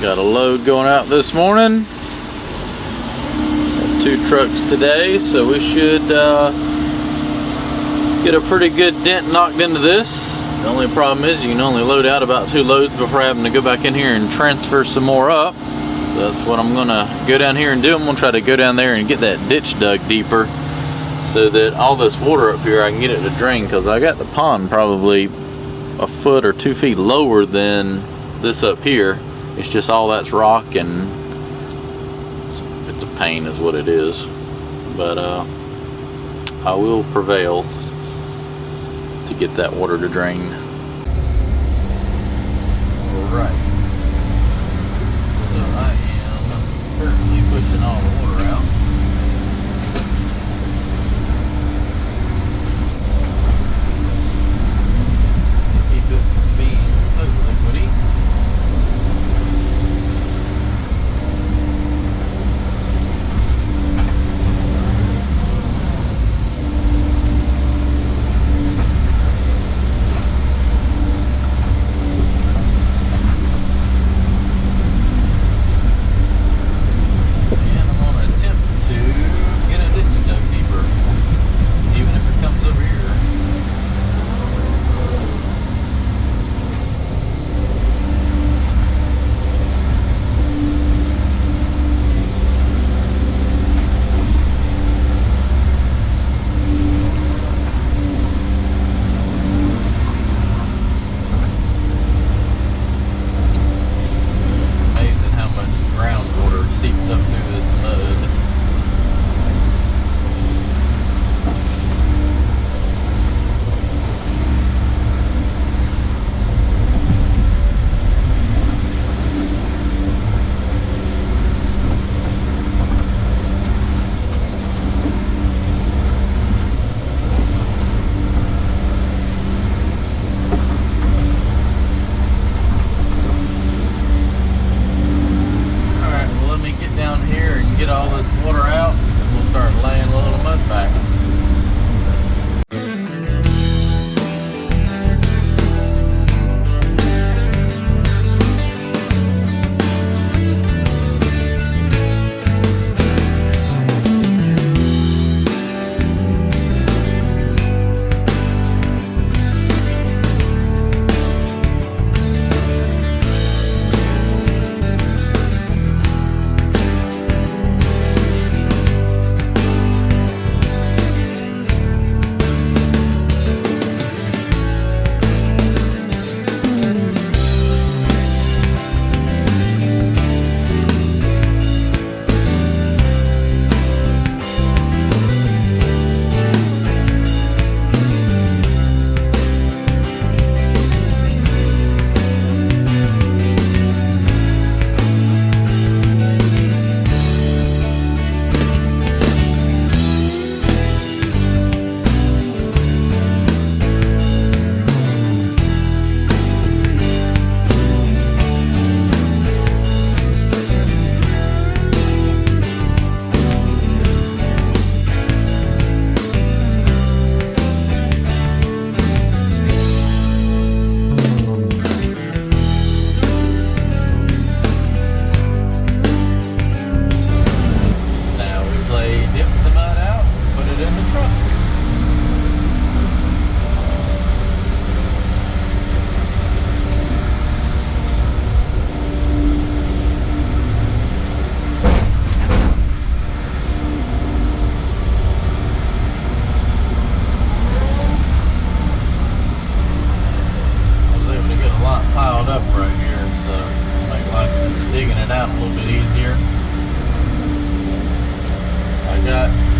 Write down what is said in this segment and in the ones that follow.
Got a load going out this morning. Got 2 trucks today, so we should get a pretty good dent knocked into this. The only problem is you can only load out about 2 loads before having to go back in here and transfer some more up. So that's what I'm gonna go down here and do. I'm gonna try to go down there and get that ditch dug deeper so that all this water up here, I can get it to drain, because I got the pond probably a foot or 2 feet lower than this up here. It's just all that's rock, and it's a pain is what it is. But I will prevail to get that water to drain. Alright, so I am currently pushing all the water out. Keep it from being so liquidy.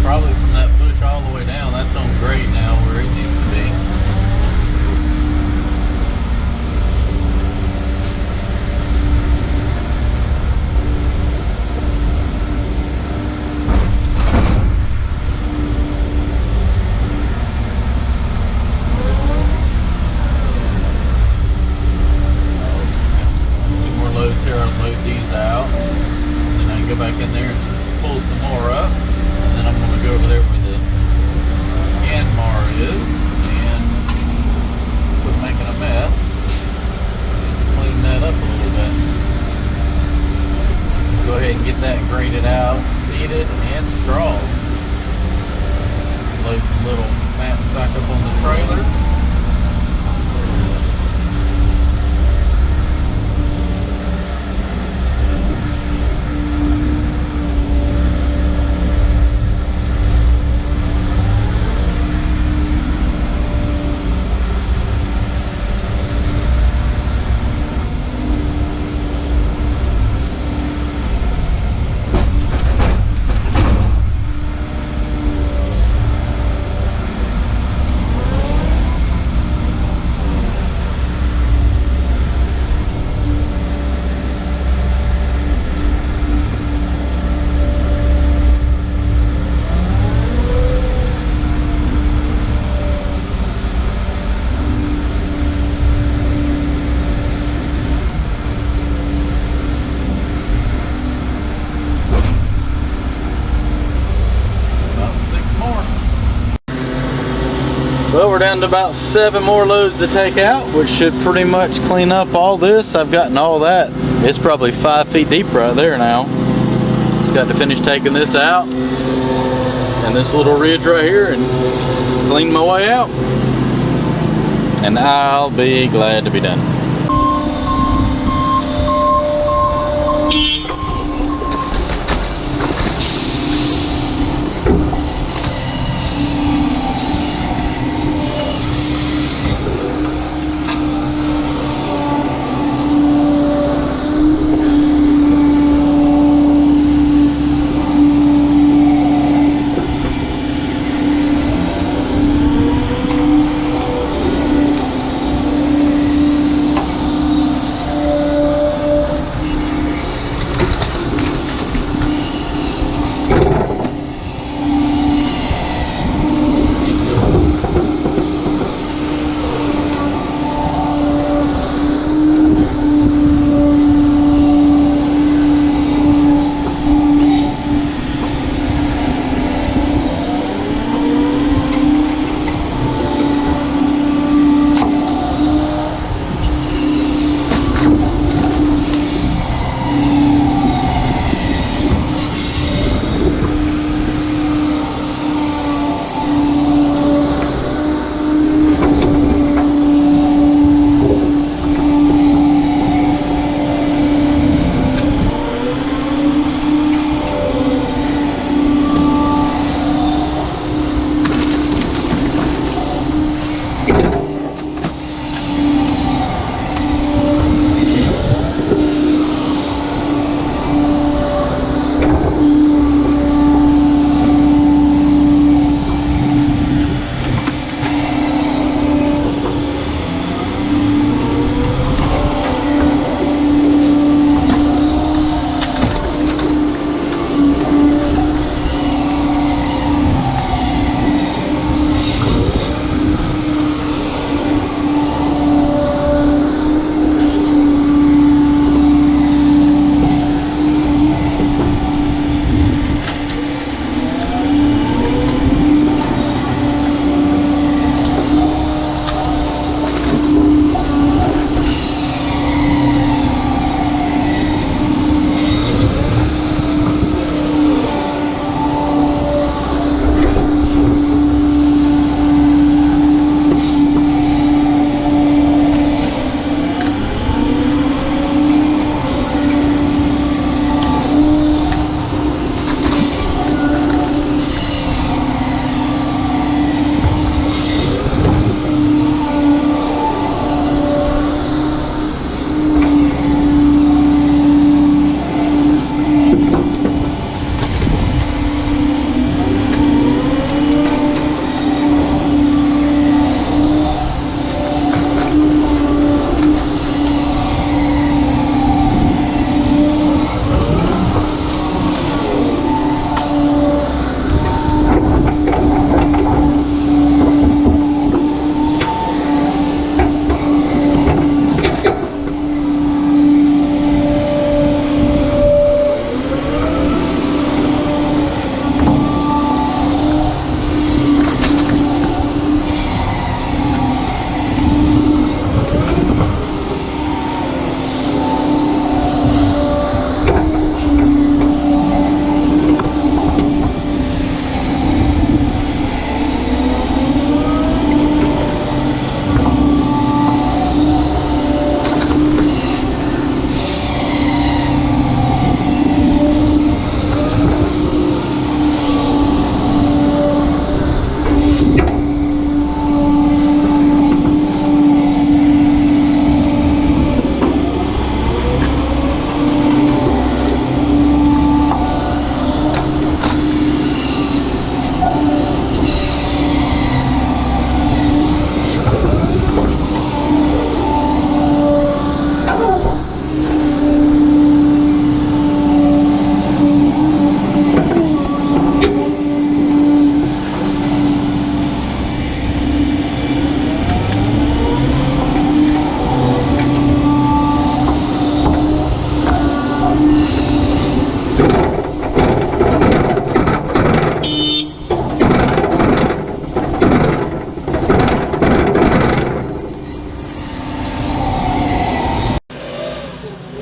Probably from that bush all the way down, that's on grade now where it used to be. Two more loads here, I'll load these out. And then I can go back in there and pull some more up. And then I'm going to go over there where the Yanmar is and quit making a mess and clean that up a little bit. graded out, seeded, and straw. Load the little mats back up on the trailer. Well, we're down to about 7 more loads to take out, which should pretty much clean up all this. I've gotten all that. It's probably 5 feet deep right there now. Just got to finish taking this out and this little ridge right here and clean my way out. And I'll be glad to be done.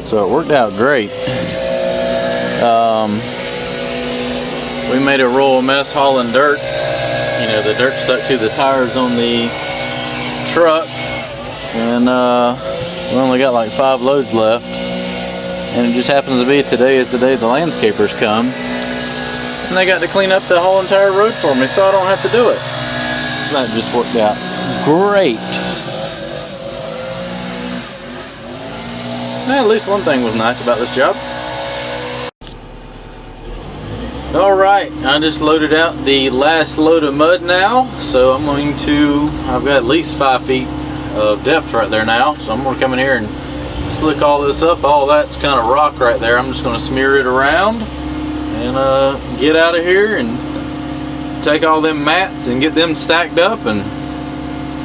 So it worked out great. We made a royal mess hauling dirt. You know, the dirt stuck to the tires on the truck, and we only got like 5 loads left. And it just happens to be today is the day the landscapers come, and they got to clean up the whole entire road for me, so I don't have to do it. That just worked out great. At least one thing was nice about this job. Alright, I just loaded out the last load of mud now, so I've got at least 5 feet of depth right there now, so I'm going to come in here and slick all this up. All that's kind of rock right there. I'm just going to smear it around and get out of here and take all them mats and get them stacked up and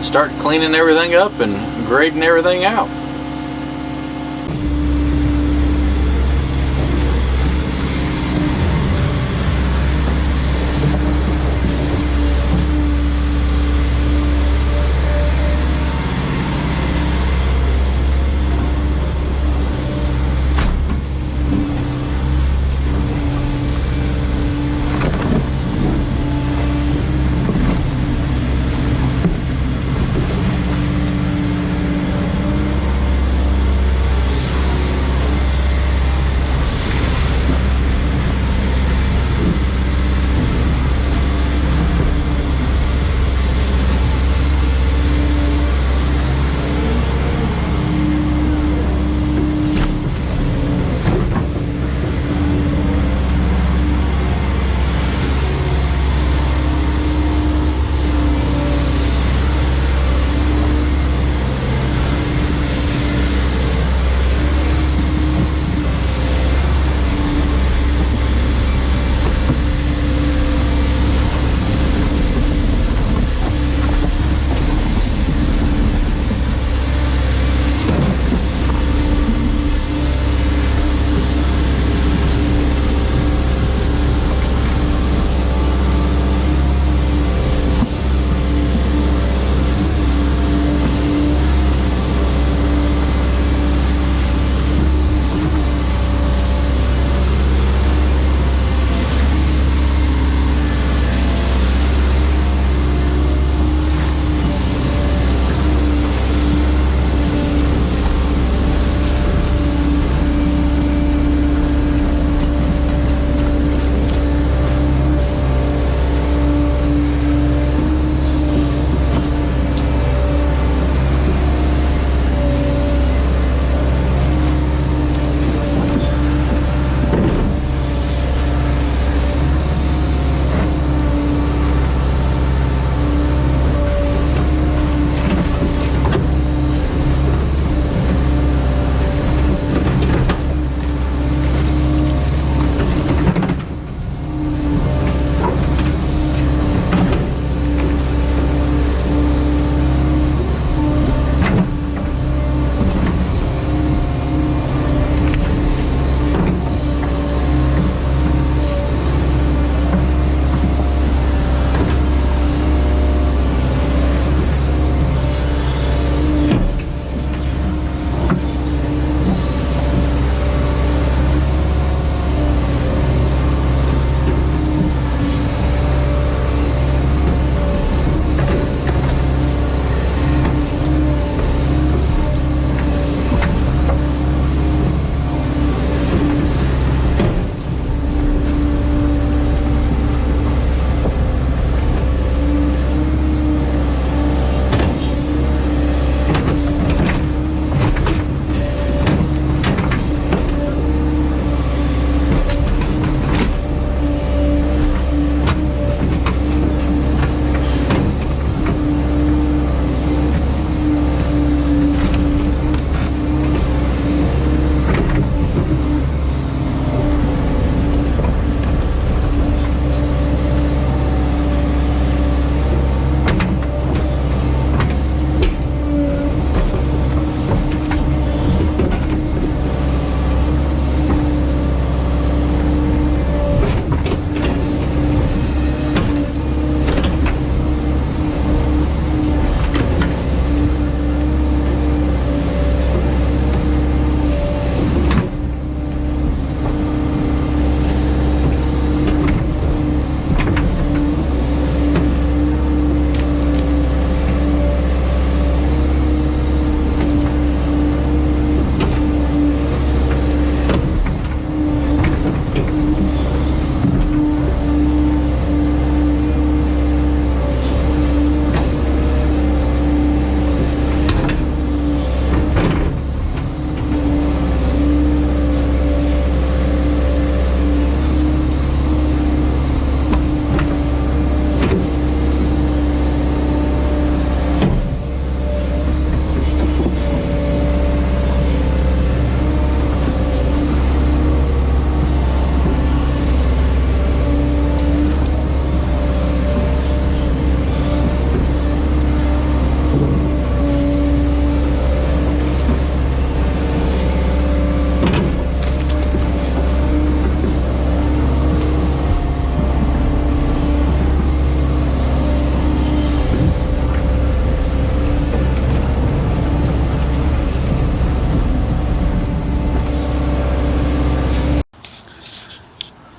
start cleaning everything up and grading everything out.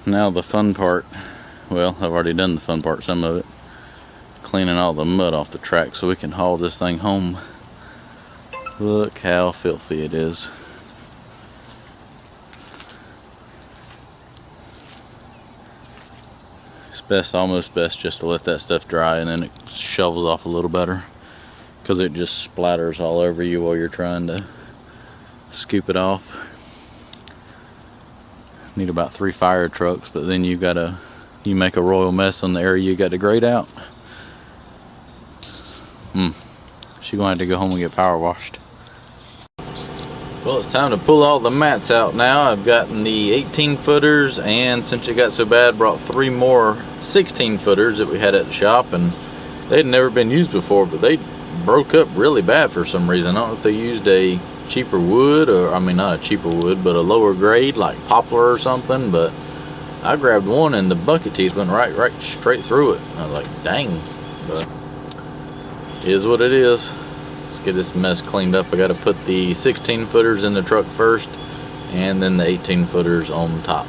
Now the fun part, well, I've already done the fun part, some of it, cleaning all the mud off the track so we can haul this thing home. Look how filthy it is. It's best, almost best, just to let that stuff dry and then it shovels off a little better, because it just splatters all over you while you're trying to scoop it off. Need about 3 fire trucks, but then you make a royal mess on the area you got to grade out. She's gonna have to go home and get power washed. Well, it's time to pull all the mats out now. I've gotten the 18 footers, and since it got so bad, brought 3 more 16 footers that we had at the shop, and they'd never been used before, but they broke up really bad for some reason. I don't know if they used a cheaper wood, or I mean not a cheaper wood, but a lower grade like poplar or something. But I grabbed one and the bucket teeth went right straight through it. I was like, dang. But it is what it is. Let's get this mess cleaned up. I got to put the 16 footers in the truck first, and then the 18 footers on top.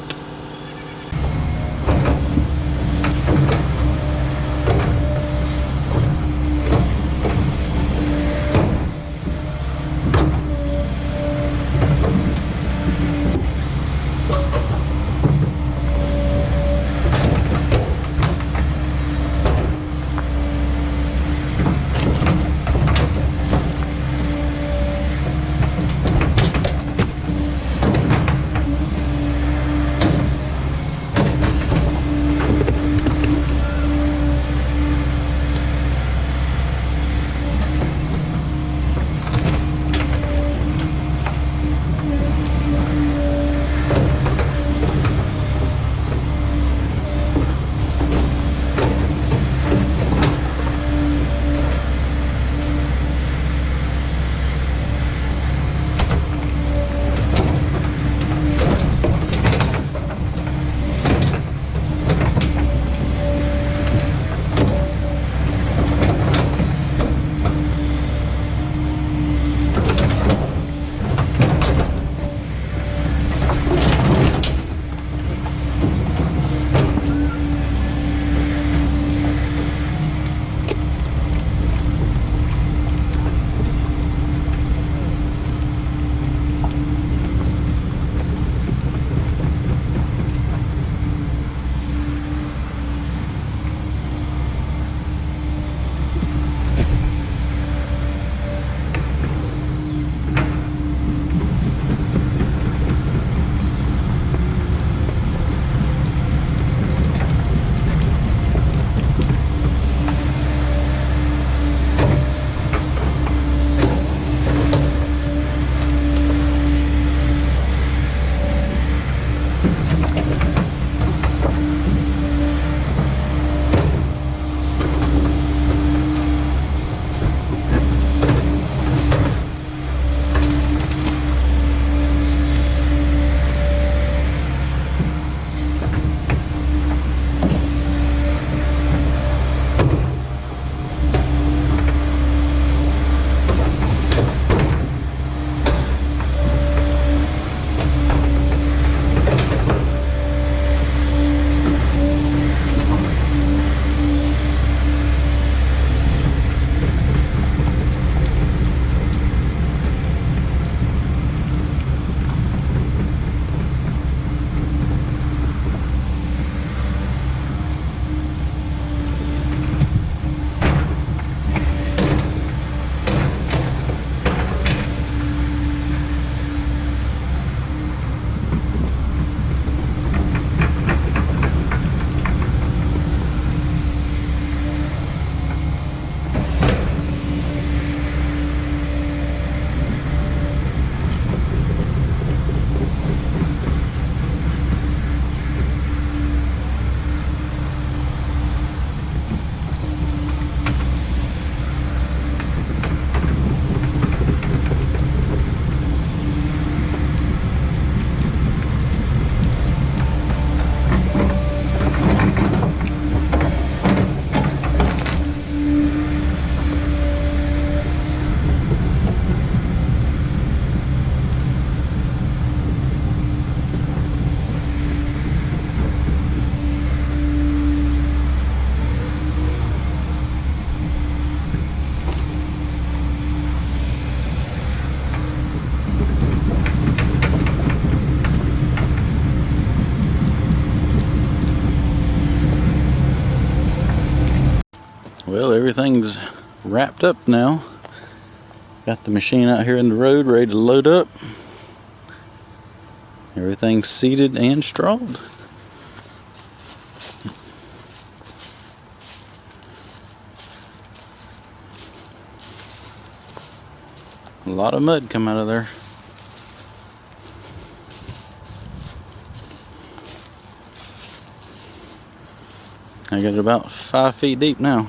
everything's wrapped up now. Got the machine out here in the road ready to load up. Everything's seeded and strawed. A lot of mud come out of there. I got it about 5 feet deep now.